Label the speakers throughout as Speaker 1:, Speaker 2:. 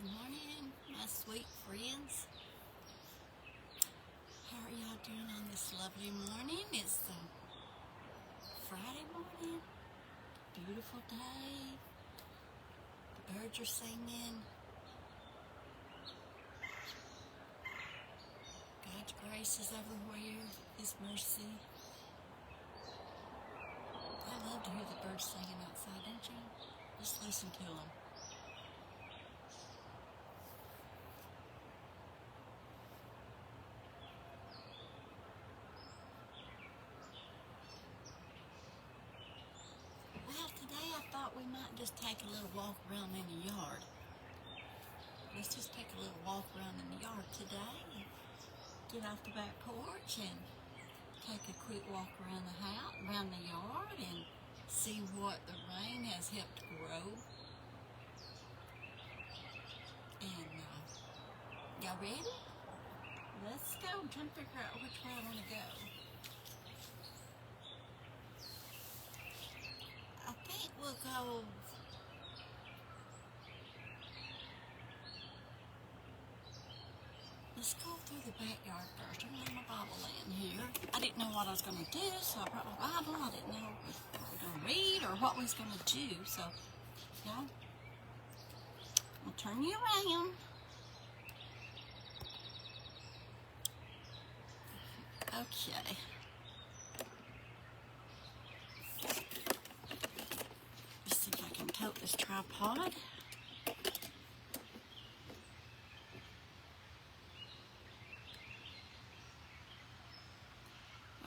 Speaker 1: Good morning, my sweet friends. How are y'all doing on this lovely morning? It's Friday morning, beautiful day. The birds are singing. God's grace is everywhere, His mercy. I love to hear the birds singing outside, don't you? Just listen to them. Well, today I thought we might just take a little walk around in the yard. Let's just take a little walk around in the yard today. Get off the back porch and take a quick walk around the house, around the yard, and see what the rain has helped grow. And y'all ready? Let's go. I'm trying to figure out which way I want to go. I think we'll go. Let's go through the backyard first. I'm getting my Bible in here. I didn't know what I was going to do, so I brought my Bible. I didn't know if we were going to read or what we was going to do. So, y'all, I'll turn you around. Okay. Let's see if I can tote this tripod.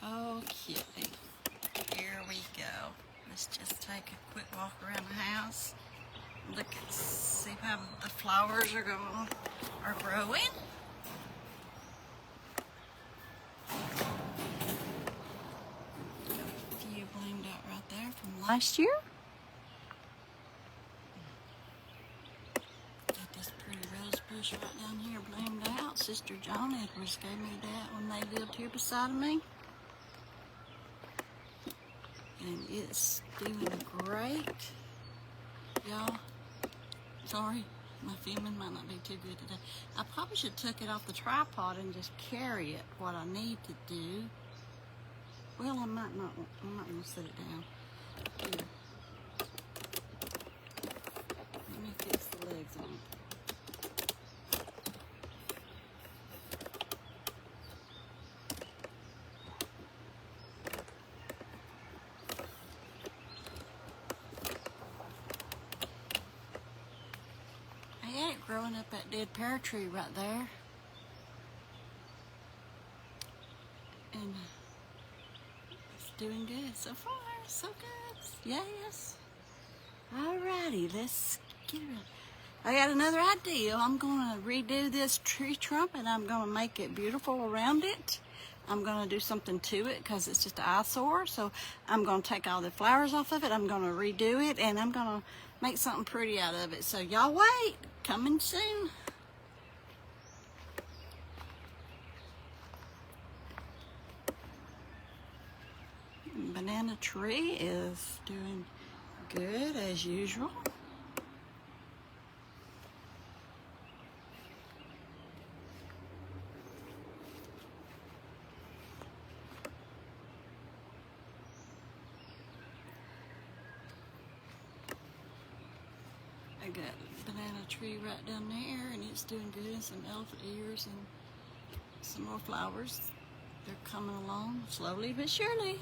Speaker 1: Okay, here we go. Let's just take a quick walk around the house. Look and see how the flowers are growing. A few bloomed out right there from last year. Got this pretty rose bush right down here bloomed out. Sister John Edwards gave me that when they lived here beside me. And it's doing great. Y'all, sorry, my filming might not be too good today. I probably should took it off the tripod and just carry it, what I need to do. Well, I might not want to set it down. Here. Let me fix the legs on it. I had it growing up that dead pear tree right there. And it's doing good so far, so good. Yes. Alrighty, let's get it. I got another idea. I'm going to redo this tree trunk and I'm going to make it beautiful around it. I'm going to do something to it because it's just an eyesore. So I'm going to take all the flowers off of it. I'm going to redo it and I'm going to make something pretty out of it. So y'all wait. Coming soon. Banana tree is doing good as usual. I got a banana tree right down there and it's doing good. Some elephant ears and some more flowers. They're coming along slowly but surely.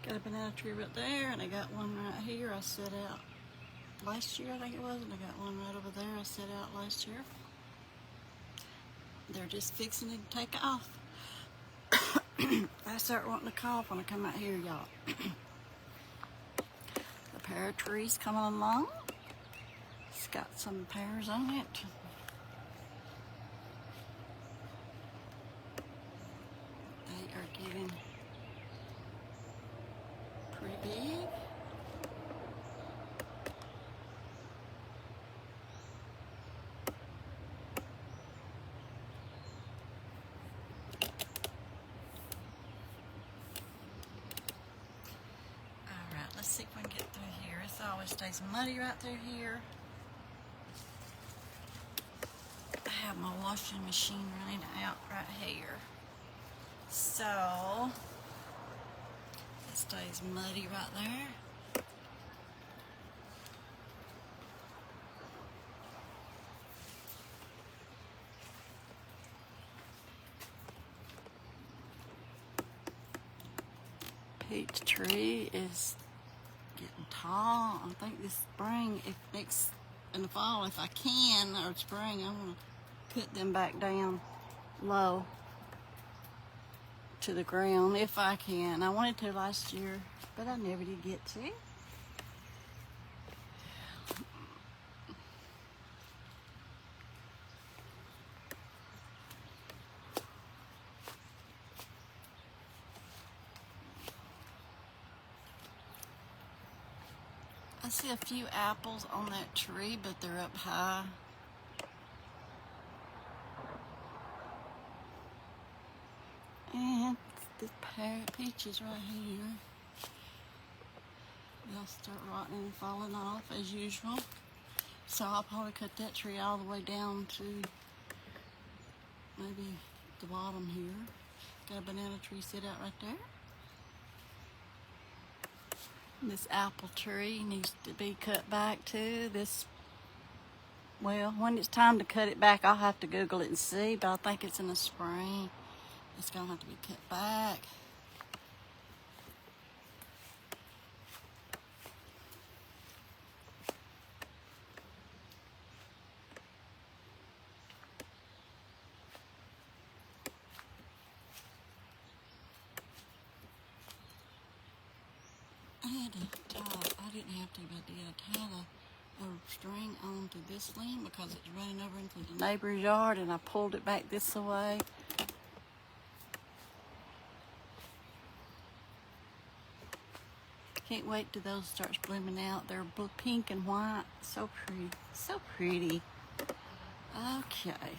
Speaker 1: Got a banana tree right there and I got one right here I set out last year, I think it was, and I got one right over there I set out last year. They're just fixing to take off. I start wanting to cough when I come out here, y'all. The pear tree's coming along. It's got some pears on it. They are getting pretty big. always stays muddy right through here. I have my washing machine running out right here. So, it stays muddy right there. Peach tree is getting tall. I think this spring, in the fall, if I can, or spring, I'm gonna put them back down low to the ground if I can. I wanted to last year, but I never did get to. I see a few apples on that tree, but they're up high. And the peaches right here, they'll start rotting and falling off as usual. So I'll probably cut that tree all the way down to maybe the bottom here. Got a banana tree sit out right there. This apple tree needs to be cut back too. Well, when it's time to cut it back, I'll have to Google it and see, but I think it's in the spring. It's gonna have to be cut back. I didn't have to, but I did. I tied a string onto this limb because it's running over into the neighbor's yard, and I pulled it back this way. Can't wait till those starts blooming out. They're pink and white. So pretty. So pretty. Okay.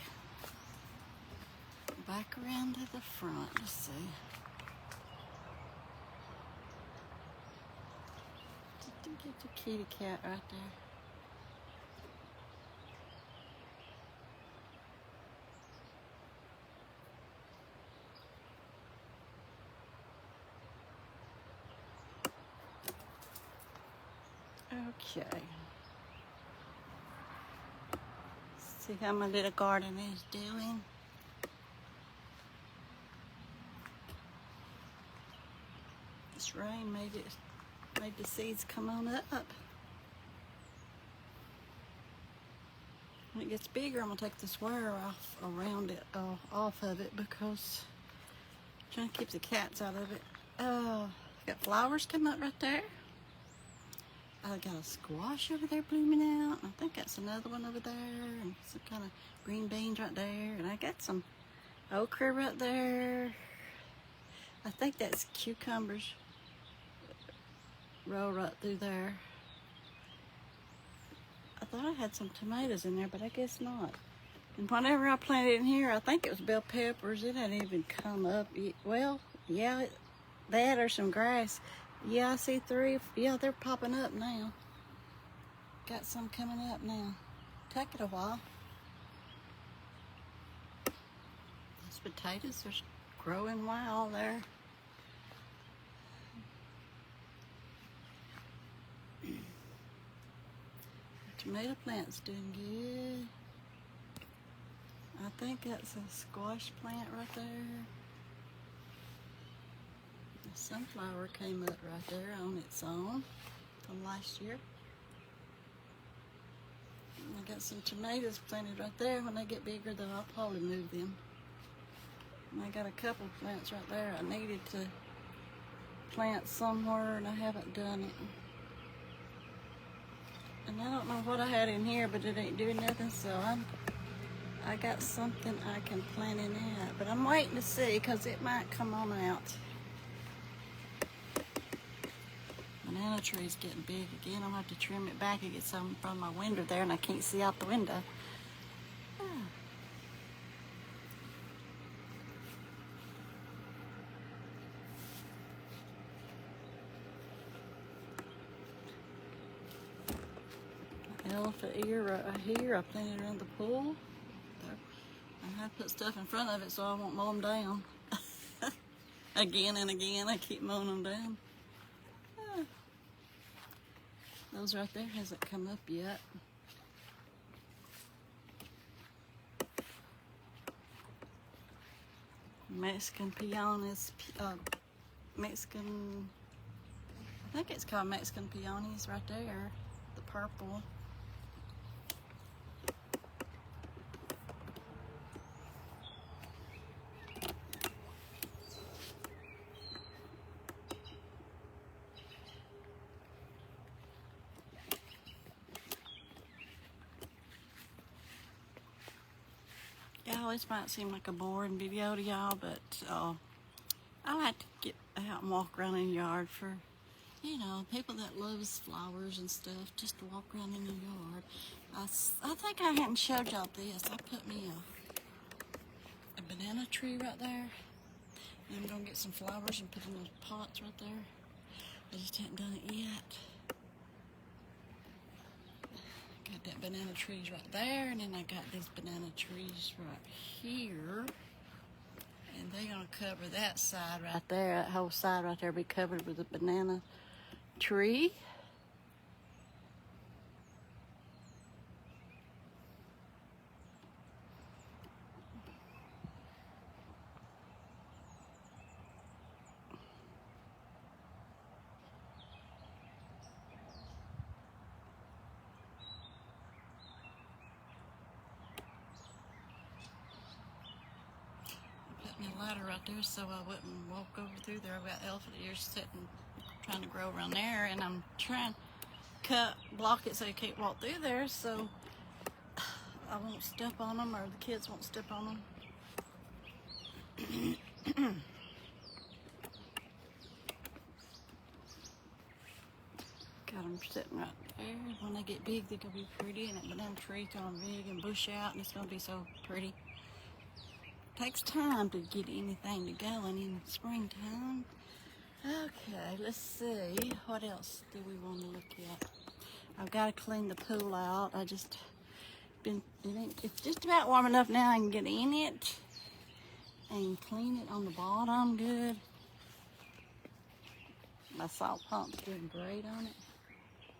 Speaker 1: Back around to the front. Let's see. Get the kitty cat right there. Okay. See how my little garden is doing. This rain made the seeds come on up. When it gets bigger, I'm gonna take this wire off around it, off of it, because I'm trying to keep the cats out of it. Got flowers coming up right there. I got a squash over there blooming out. I think that's another one over there, and some kind of green beans right there. And I got some okra right there. I think that's cucumbers. Roll right through there. I thought I had some tomatoes in there, but I guess not. And whenever I planted in here, I think it was bell peppers. It hadn't even come up yet. Well, yeah, that or some grass. Yeah, I see 3. Yeah, they're popping up now. Got some coming up now. Take it a while. Those potatoes are growing wild there. Tomato plant's doing good. I think that's a squash plant right there. The sunflower came up right there on its own from last year. And I got some tomatoes planted right there. When they get bigger, though, I'll probably move them. And I got a couple plants right there. I needed to plant somewhere, and I haven't done it. And I don't know what I had in here, but it ain't doing nothing, so I got something I can plant in that. But I'm waiting to see, because it might come on out. Banana tree's getting big again. I'm gonna have to trim it back and get some from my window there, and I can't see out the window. elephant ear right here. I planted around the pool. I have to put stuff in front of it so I won't mow them down. Again and again, I keep mowing them down. Those right there hasn't come up yet. Mexican peonies, Mexican, I think it's called Mexican peonies right there, the purple. Y'all, this might seem like a boring video to y'all, but I like to get out and walk around in the yard for, you know, people that loves flowers and stuff, just to walk around in the yard. I think I hadn't showed y'all this. I put me a banana tree right there. And I'm gonna get some flowers and put in those pots right there. I just haven't done it yet. Got that banana trees right there, and then I got these banana trees right here. And they're gonna cover that side right there. That whole side right there will be covered with a banana tree. A ladder right there so I wouldn't walk over through there. I've got elephant ears sitting, trying to grow around there, and I'm trying to block it so you can't walk through there so I won't step on them, or the kids won't step on them. Got them sitting right there. When they get big, they're gonna be pretty, and that banana tree's gonna be big and bush out, and it's gonna be so pretty. Takes time to get anything to going in springtime. Okay, let's see. What else do we want to look at? I've got to clean the pool out. It's just about warm enough now I can get in it and clean it on the bottom good. My salt pump's doing great on it.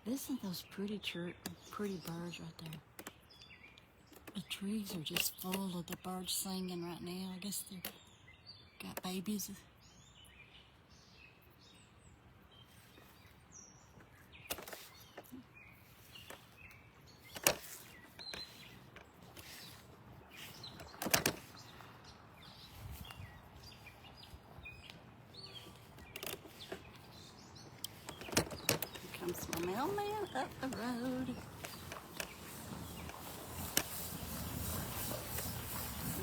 Speaker 1: Listen to those pretty birds right there. The trees are just full of the birds singing right now. I guess they've got babies. Here comes my mailman up the road.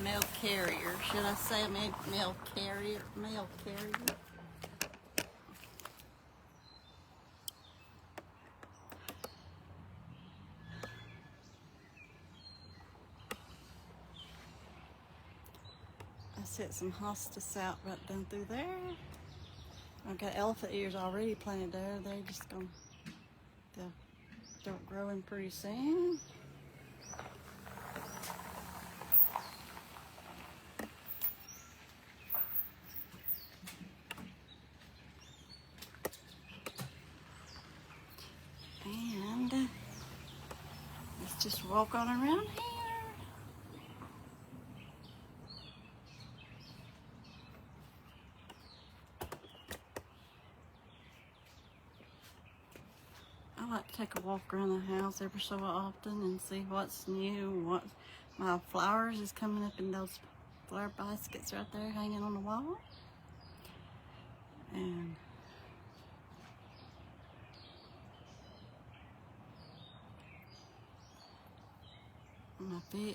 Speaker 1: Mail carrier. Should I say mail carrier? Mail carrier. I set some hostas out right down through there. I've got elephant ears already planted there. They're just gonna start growing pretty soon. And let's just walk on around here. I like to take a walk around the house every so often and see what's new, what my flowers is coming up in those flower baskets right there hanging on the wall. And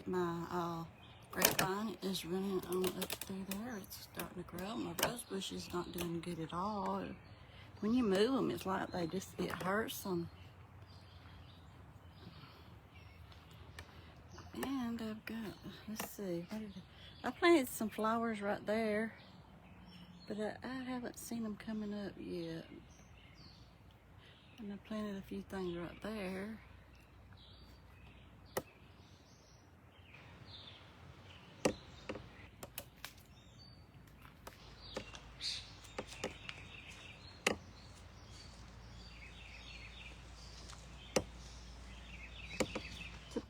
Speaker 1: my grapevine is running on up through there. It's starting to grow. My rose bush is not doing good at all. When you move them, it's like it hurts them. And I've got, let's see, I planted some flowers right there, but I haven't seen them coming up yet. And I planted a few things right there.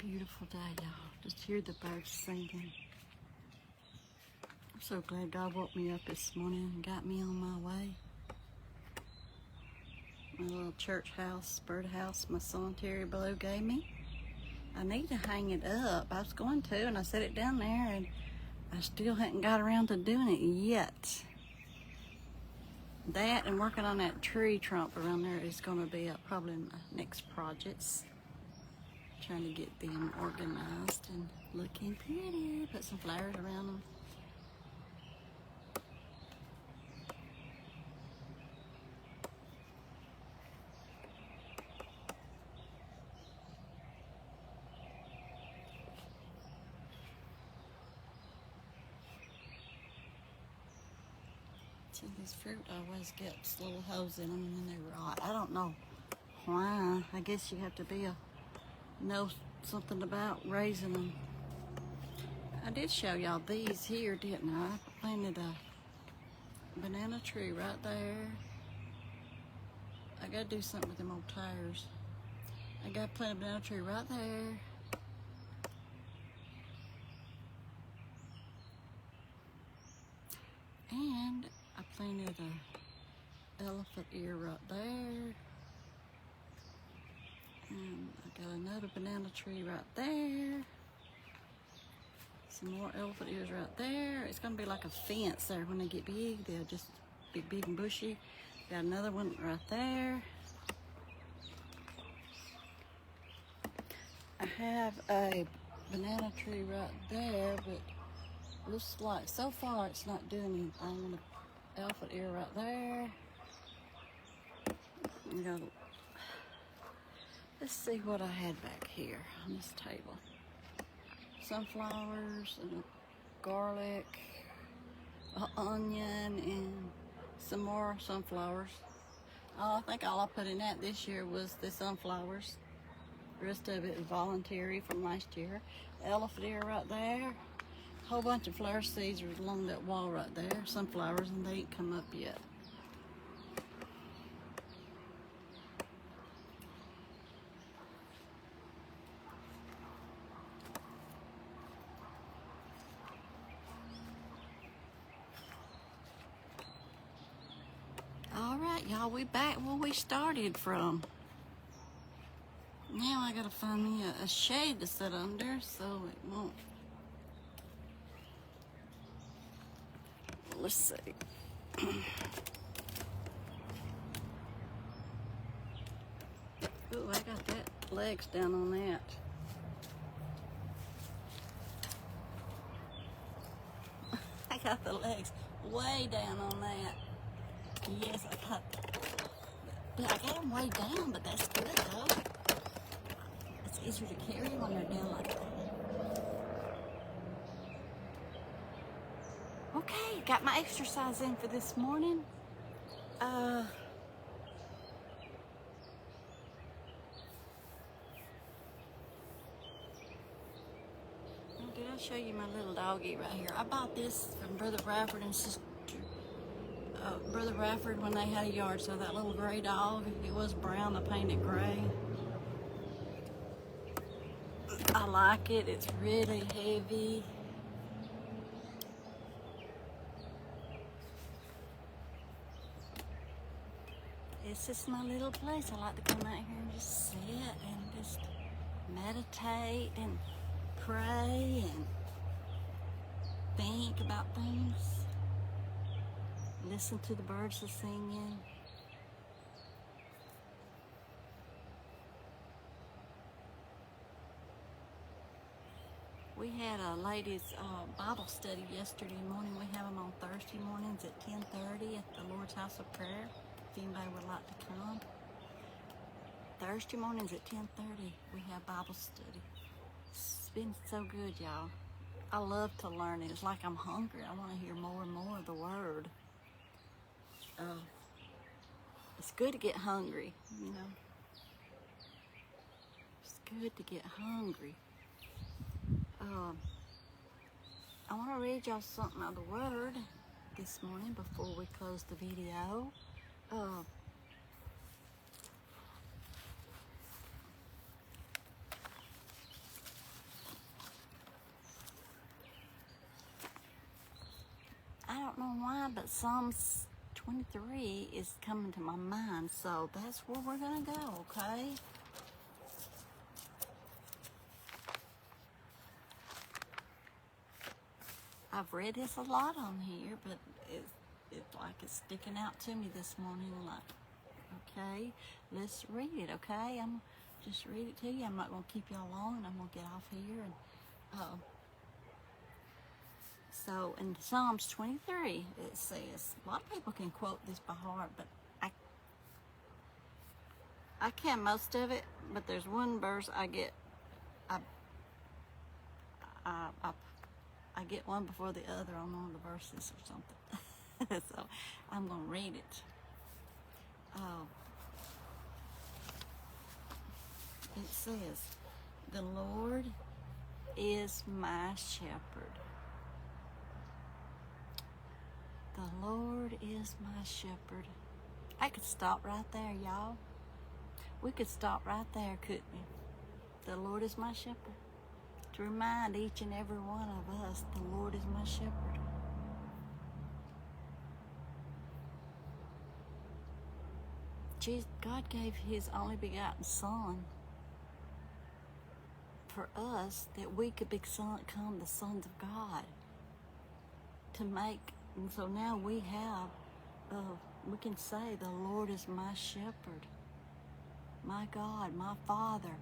Speaker 1: beautiful day, y'all. Just hear the birds singing. I'm so glad God woke me up this morning and got me on my way. My little church house, birdhouse, my son Terry Blue gave me. I need to hang it up. I was going to, and I set it down there, and I still hadn't got around to doing it yet. That and working on that tree trunk around there is going to be probably my next projects. Trying to get them organized and looking pretty. Put some flowers around them. See, this fruit always gets little holes in them and then they rot. I don't know why. I guess you have to know something about raising them. I did show y'all these here, didn't I? I planted a banana tree right there. I gotta do something with them old tires. I gotta plant a banana tree right there. And I planted a elephant ear right there. And I got another banana tree right there. Some more elephant ears right there. It's gonna be like a fence there. When they get big, they'll just be big and bushy. Got another one right there. I have a banana tree right there, but looks like so far it's not doing anything. An elephant ear right there. You know, let's see what I had back here on this table. Sunflowers and garlic, an onion, and some more sunflowers. I think all I put in that this year was the sunflowers. The rest of it is voluntary from last year. The elephant ear right there. A whole bunch of flower seeds are along that wall right there. Sunflowers, and they ain't come up yet. All right, y'all, we back where we started from. Now I gotta find me a shade to sit under so it won't. Let's see. Ooh, I got that legs down on that. I got the legs way down on that. Yes, I got them way down, but that's good though. It's easier to carry when they're down like that. Okay, got my exercise in for this morning. Did I show you my little doggy right here? I bought this from Brother Bradford and Sister Brother Bradford when they had a yard sale. That little gray dog, it was brown, I painted gray. I like it. It's really heavy. It's just my little place. I like to come out here and just sit and just meditate and pray and think about things. Listen to the birds singing. We had a ladies' Bible study yesterday morning. We have them on Thursday mornings at 10:30 at the Lord's House of Prayer. If anybody would like to come. Thursday mornings at 10:30, we have Bible study. It's been so good, y'all. I love to learn it. It's like I'm hungry. I want to hear more and more of the Word. It's good to get hungry, you know. It's good to get hungry. I want to read y'all something out of the Word this morning before we close the video. why, but Psalms 23 is coming to my mind, so that's where we're going to go, okay? I've read this a lot on here, but it's like it's sticking out to me this morning. Like, okay, let's read it, okay? I'm just read it to you. I'm not going to keep y'all long. I'm going to get off here. And so in Psalms 23, it says, a lot of people can quote this by heart, but I can't most of it. But there's one verse I get. I get one before the other on one of the verses or something. So I'm going to read it. It says, the Lord is my shepherd. The Lord is my shepherd. I could stop right there, y'all. We could stop right there, couldn't we? The Lord is my shepherd. To remind each and every one of us, the Lord is my shepherd. God gave His only begotten Son for us that we could become the sons of God. And so now we can say, the Lord is my shepherd, my God, my Father,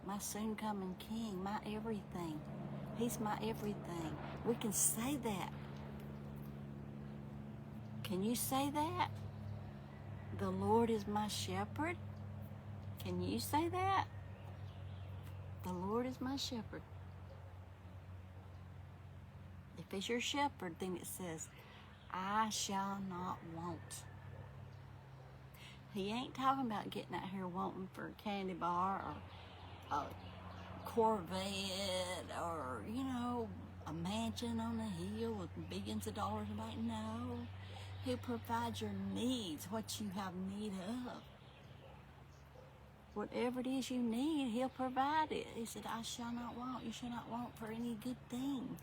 Speaker 1: my soon-coming King, my everything. He's my everything. We can say that. Can you say that? The Lord is my shepherd? Can you say that? The Lord is my shepherd. If He's your shepherd, then it says, I shall not want. He ain't talking about getting out here wanting for a candy bar or a Corvette or, a mansion on a hill with billions of dollars. No. He'll provide your needs, what you have need of. Whatever it is you need, He'll provide it. He said, I shall not want. You shall not want for any good thing.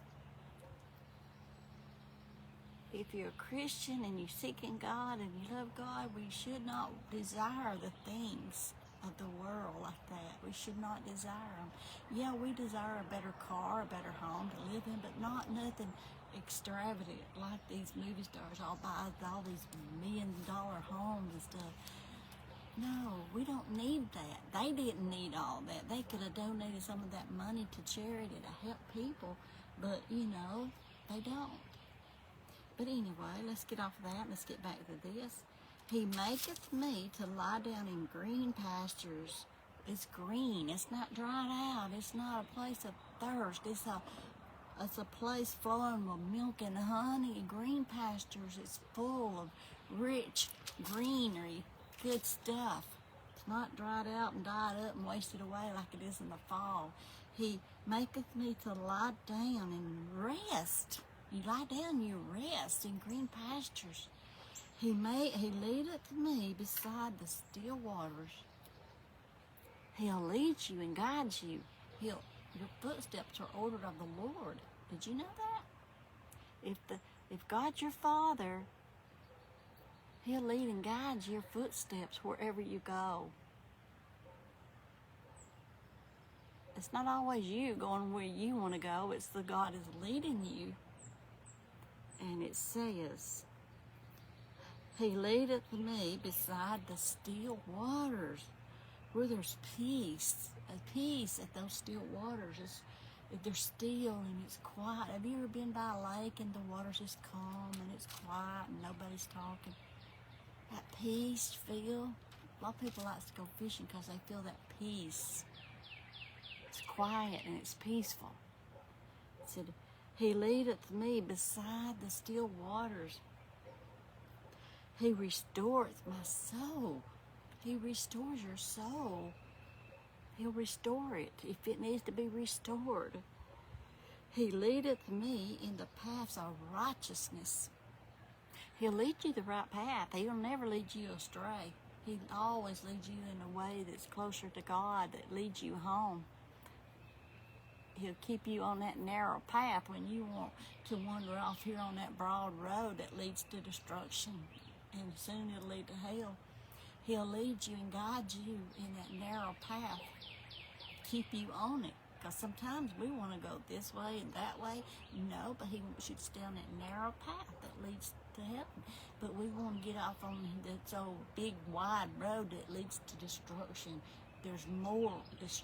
Speaker 1: If you're a Christian and you're seeking God and you love God, we should not desire the things of the world like that. We should not desire them. Yeah, we desire a better car, a better home to live in, but not nothing extravagant like these movie stars all buy all these $1 million homes and stuff. No, we don't need that. They didn't need all that. They could have donated some of that money to charity to help people, but they don't. But anyway, let's get off of that. Let's get back to this. He maketh me to lie down in green pastures. It's green. It's not dried out. It's not a place of thirst. It's a place flowing with milk and honey. Green pastures. It's full of rich greenery, good stuff. It's not dried out and died up and wasted away like it is in the fall. He maketh me to lie down and rest. You lie down, you rest in green pastures. He leadeth me beside the still waters. He'll lead you and guide you. Your footsteps are ordered of the Lord. Did you know that? If God's your Father, He'll lead and guide your footsteps wherever you go. It's not always you going where you want to go. It's the God is leading you. And it says, He leadeth me beside the still waters, where there's peace. A peace at those still waters. They're still and it's quiet. Have you ever been by a lake and the water's just calm and it's quiet and nobody's talking? That peace feel. A lot of people like to go fishing because they feel that peace. It's quiet and it's peaceful. It said, He leadeth me beside the still waters. He restoreth my soul. He restores your soul. He'll restore it if it needs to be restored. He leadeth me in the paths of righteousness. He'll lead you the right path. He'll never lead you astray. He always leads you in a way that's closer to God, that leads you home. he'll keep you on that narrow path when you want to wander off here on that broad road that leads to destruction, and soon it'll lead to hell. He'll lead you and guide you in that narrow path, keep you on it. Because sometimes we want to go this way and that way. No, but he wants you to stay on that narrow path that leads to heaven. But we want to get off on this old big wide road that leads to destruction. There's more. It's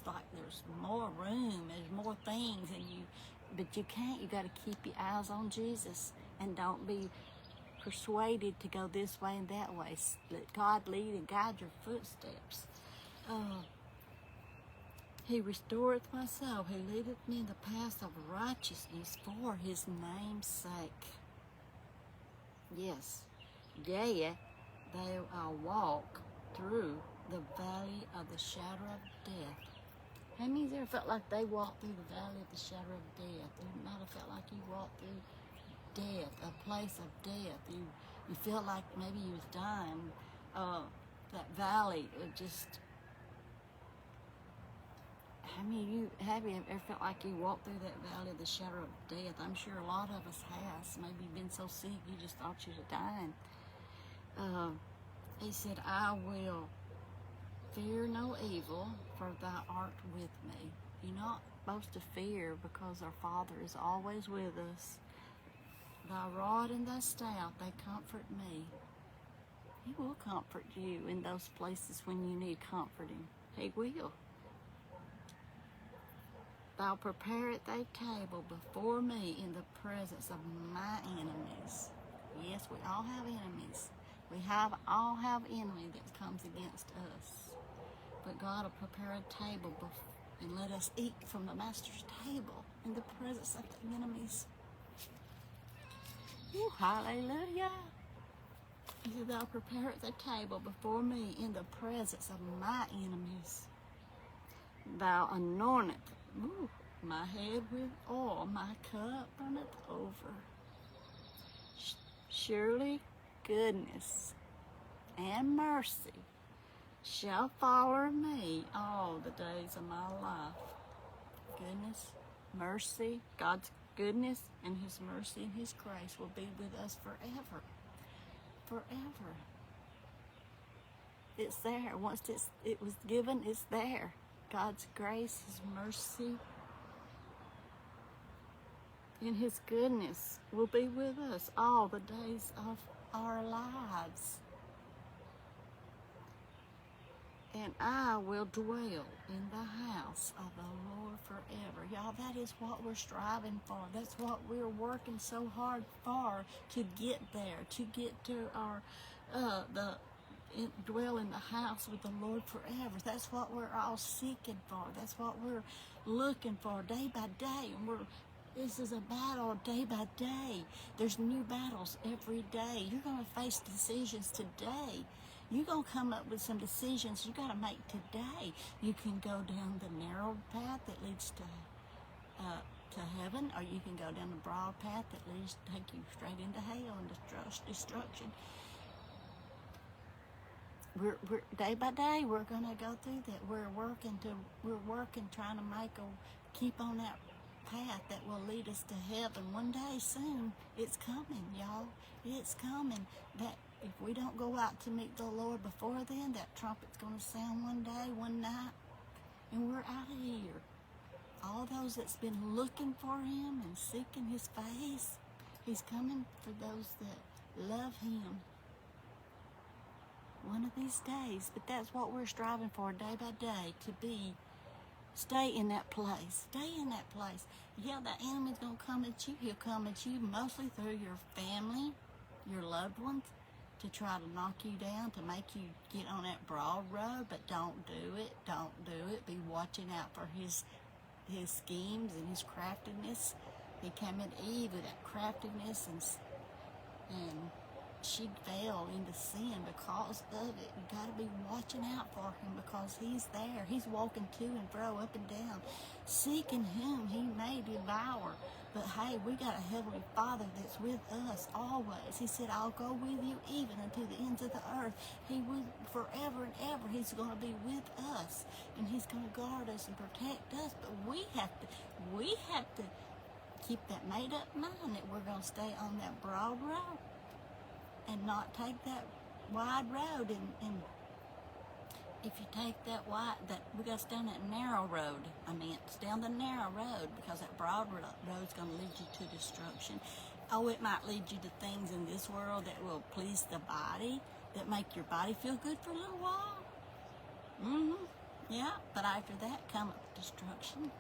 Speaker 1: like there's more room. There's more things, but you can't. You got to keep your eyes on Jesus and don't be persuaded to go this way and that way. Let God lead and guide your footsteps. He restoreth my soul. He leadeth me in the paths of righteousness for his name's sake. Yes, yea, though I walk through the valley of the shadow of death. How many of you ever felt like they walked through the valley of the shadow of death? You might have felt like you walked through death, a place of death. You felt like maybe you was dying. That valley, it just... How many of you have ever felt like you walked through that valley of the shadow of death? I'm sure a lot of us has. Maybe you've been so sick you just thought you were dying. He said, I will fear no evil, for thou art with me. You're not supposed to fear because our Father is always with us. Thy rod and thy staff, they comfort me. He will comfort you in those places when you need comforting. He will. Thou preparest thy table before me in the presence of my enemies. Yes, we all have enemies. We all have enemy that comes against us. But God will prepare a table and let us eat from the Master's table in the presence of the enemies. Ooh, hallelujah. He said, thou preparest the table before me in the presence of my enemies. Thou anointest my head with oil, my cup runneth over. Surely goodness and mercy shall follow me all the days of my life. Goodness, mercy, God's goodness and his mercy and his grace will be with us forever. Forever. It's there. Once it was given, it's there. God's grace, his mercy, and his goodness will be with us all the days of our lives. And I will dwell in the house of the Lord forever. Y'all, that is what we're striving for. That's what we're working so hard for, to get there, to get to our, dwell in the house with the Lord forever. That's what we're all seeking for. That's what we're looking for day by day. And this is a battle day by day. There's new battles every day. You're going to face decisions today. You're going to come up with some decisions you got to make today. You can go down the narrow path that leads to heaven, or you can go down the broad path that leads to take you straight into hell and destruction. We're day by day, we're going to go through that. We're working trying to keep on that path that will lead us to heaven. One day soon, it's coming, y'all. It's coming. That if we don't go out to meet the Lord before then, that trumpet's going to sound one day, one night, and we're out of here. All those that's been looking for him and seeking his face, he's coming for those that love him. One of these days, but that's what we're striving for day by day, stay in that place. Stay in that place. Yeah, the enemy's going to come at you. He'll come at you mostly through your family, your loved ones, to try to knock you down, to make you get on that broad road, but don't do it. Don't do it. Be watching out for his schemes and his craftiness. He came at Eve with that craftiness and she fell into sin because of it. You got to be watching out for him because he's there. He's walking to and fro, up and down, seeking whom he may devour. But hey, we got a Heavenly Father that's with us always. He said, I'll go with you even unto the ends of the earth. He will forever and ever. He's going to be with us, and he's going to guard us and protect us. But we have to keep that made up mind that we're going to stay on that broad road and not take that wide road. And if you take that we got to stay on that narrow road. Stay on the narrow road, because that broad road's going to lead you to destruction. Oh, it might lead you to things in this world that will please the body, that make your body feel good for a little while. Yeah, but after that comes destruction.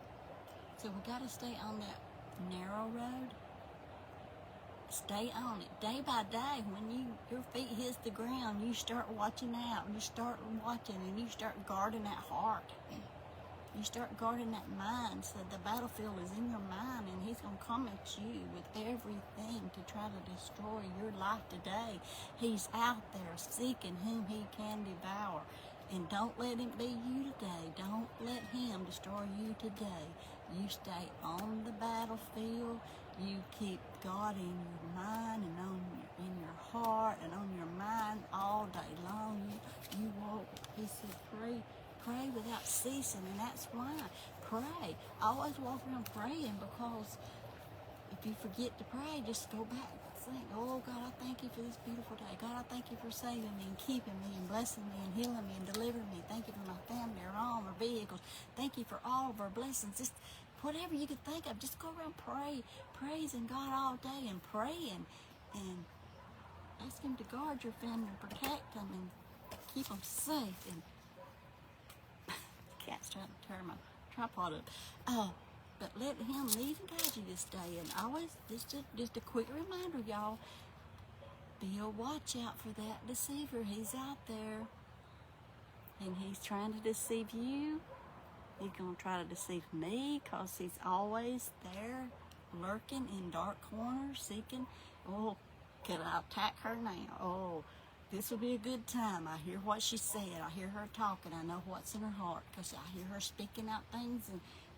Speaker 1: So we got to stay on that narrow road. Stay on it day by day. When your feet hits the ground, you start watching out. You start watching, and you start guarding that heart. You start guarding that mind. So the battlefield is in your mind, and he's going to come at you with everything to try to destroy your life today. He's out there seeking whom he can devour. And don't let him be you today. Don't let him destroy you today. You stay on the battlefield. You keep God in your mind and in your heart and on your mind all day long. You walk. He said, pray without ceasing, and that's why. Pray. I always walk around praying, because if you forget to pray, just go back and think, oh God, I thank you for this beautiful day. God, I thank you for saving me and keeping me and blessing me and healing me and delivering me. Thank you for my family, our home, our vehicles. Thank you for all of our blessings. Just whatever you could think of, just go around praising God all day and praying and ask him to guard your family and protect them and keep them safe. And cat's trying to turn my tripod up. But let him lead and guide you this day. And always, just a quick reminder, y'all, be a watch out for that deceiver. He's out there, and he's trying to deceive you. He's going to try to deceive me, because he's always there, lurking in dark corners, seeking, oh, can I attack her now? Oh, this will be a good time. I hear what she said. I hear her talking. I know what's in her heart, because I hear her speaking out things,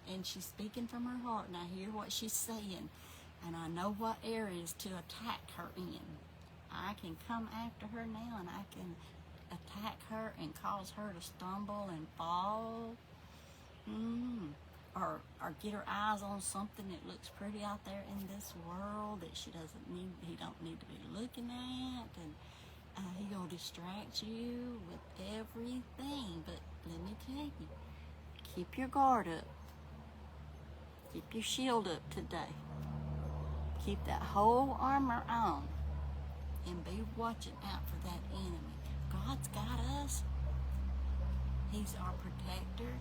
Speaker 1: and she's speaking from her heart, and I hear what she's saying, and I know what areas to attack her in. I can come after her now, and I can attack her and cause her to stumble and fall. Or get her eyes on something that looks pretty out there in this world that he don't need to be looking at, and he gonna distract you with everything. But let me tell you, keep your guard up, keep your shield up today, keep that whole armor on, and be watching out for that enemy. God's got us. He's our protector.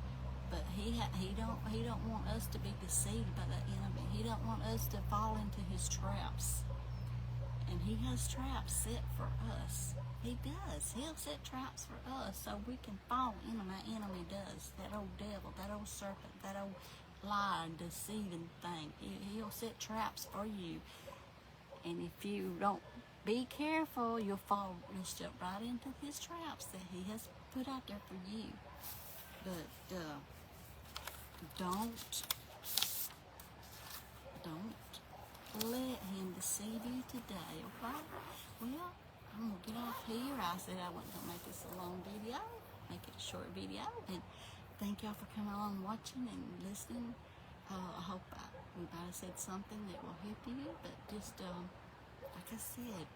Speaker 1: But he don't want us to be deceived by the enemy. He don't want us to fall into his traps. And he has traps set for us. He does. He'll set traps for us so we can fall in them. That enemy does. That old devil, that old serpent, that old lying, deceiving thing. He'll set traps for you. And if you don't be careful, you'll step right into his traps that he has put out there for you. But don't let him deceive you today, okay? Well, I'm going to get off here. I said I wasn't going to make this a long video, make it a short video. And thank y'all for coming along, watching and listening. I hope we might have said something that will help you, but just, like I said,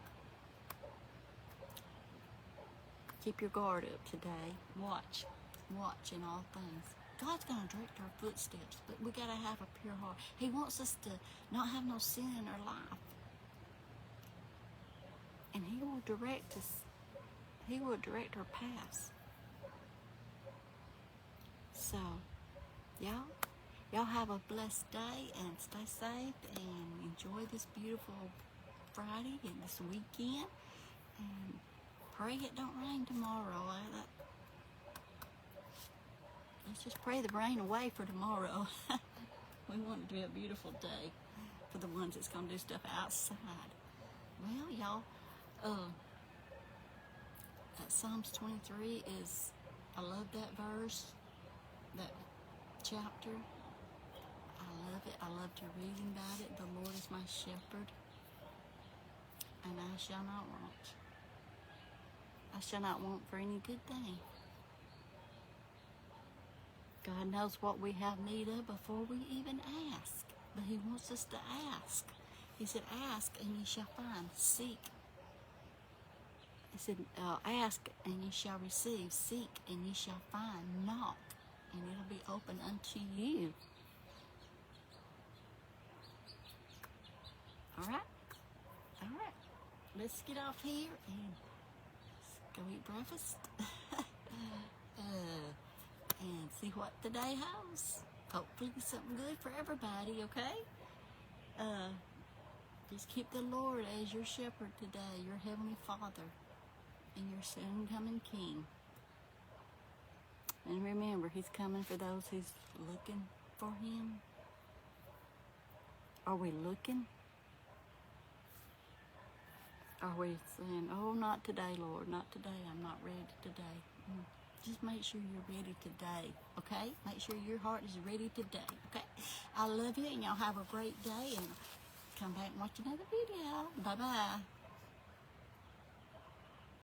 Speaker 1: keep your guard up today. Watch in all things. God's going to direct our footsteps, but we got to have a pure heart. He wants us to not have no sin in our life. And he will direct us. He will direct our paths. So, y'all have a blessed day and stay safe and enjoy this beautiful Friday and this weekend. And pray it don't rain tomorrow. Let's just pray the rain away for tomorrow. We want it to be a beautiful day for the ones that's going to do stuff outside. Well, y'all, That Psalms 23 is, I love that verse, that chapter. I love it. I love to read about it. The Lord is my shepherd, and I shall not want. I shall not want for any good thing. God knows what we have need of before we even ask. But He wants us to ask. He said, ask and ye shall find. Seek. He said, ask and ye shall receive. Seek and ye shall find. Knock and it'll be open unto you. All right? All right. Let's get off here and go eat breakfast. And see what the day holds. Hopefully something good for everybody, okay? Just keep the Lord as your shepherd today, your Heavenly Father, and your soon coming King. And remember, He's coming for those who's looking for Him. Are we looking? Are we saying, oh, not today, Lord, not today, I'm not ready today? Just make sure you're ready today, okay? Make sure your heart is ready today, okay? I love you, and y'all have a great day, and come back and watch another video. Bye-bye.